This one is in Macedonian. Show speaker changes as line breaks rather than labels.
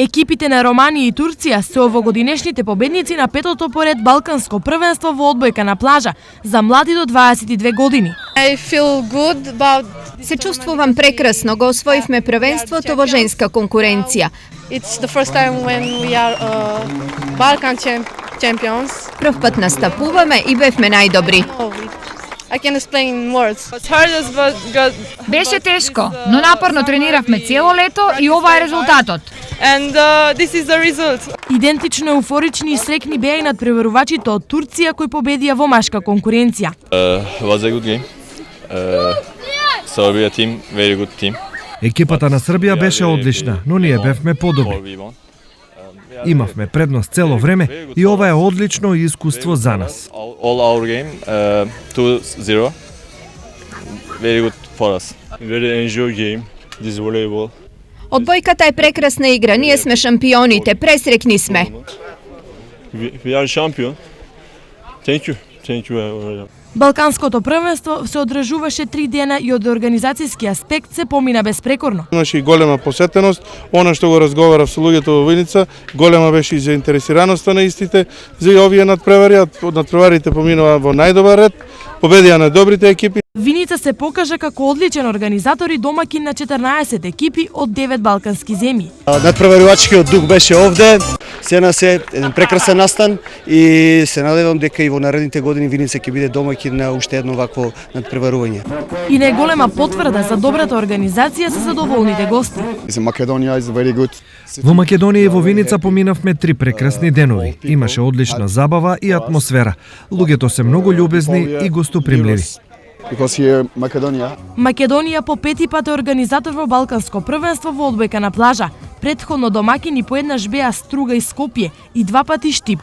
Екипите на Романија и Турција се овогодинешните победници на петото поред Балканско првенство во одбојка на плажа за млади до 22 години.
Се чувствувам прекрасно, го освоивме првенството во женска конкуренција. Прв пат настапуваме и бевме најдобри.
Беше тешко, но напорно трениравме цело лето и ова е резултатот.
Идентично еуфорични и срекни беа и надпреварувачите од Турција кои победија во машка конкуренција.
Was a good game. Serbia team, very good team.
Екипата на Србија беше одлична, но ние бевме подобри. Имавме предност цело време и ова е одлично искуство за нас.
All our game, 2-0. Very good for us.
Very enjoy game. This volleyball.
Одбојката е прекрасна игра, ние сме шампионите, пресрекни сме.
We are champion. Thank you. Thank you.
Балканското првенство се одржуваше 3 дена и од организацијски аспект се помина безпрекорно.
Имаше и голема посетеност, она што го разговарав со луѓето во Виница, голема беше и заинтересираноста на истите за овие надпревари. Надпреварите поминува во најдобар ред, победија на добрите екипи.
Виница се покажа како одличен организатор и домакин на 14 екипи од 9 балкански земји.
Надпреварувачкиот дух беше овде, се нас е еден прекрасен настан и се надевам дека и во наредните години Виница ќе биде домакин на уште едно вакво надпреварување.
И најголема потврда за добрата организација се задоволните гости.
Во Македонија и во Виница поминавме 3 прекрасни денови. Имаше одлична забава и атмосфера. Луѓето се многу љубезни и гостопримливи.
Македонија по 5 пат е организатор во Балканско првенство во одбојка на плажа. Претходно домакини поеднаш беа Струга и Скопје и 2 пати Штип.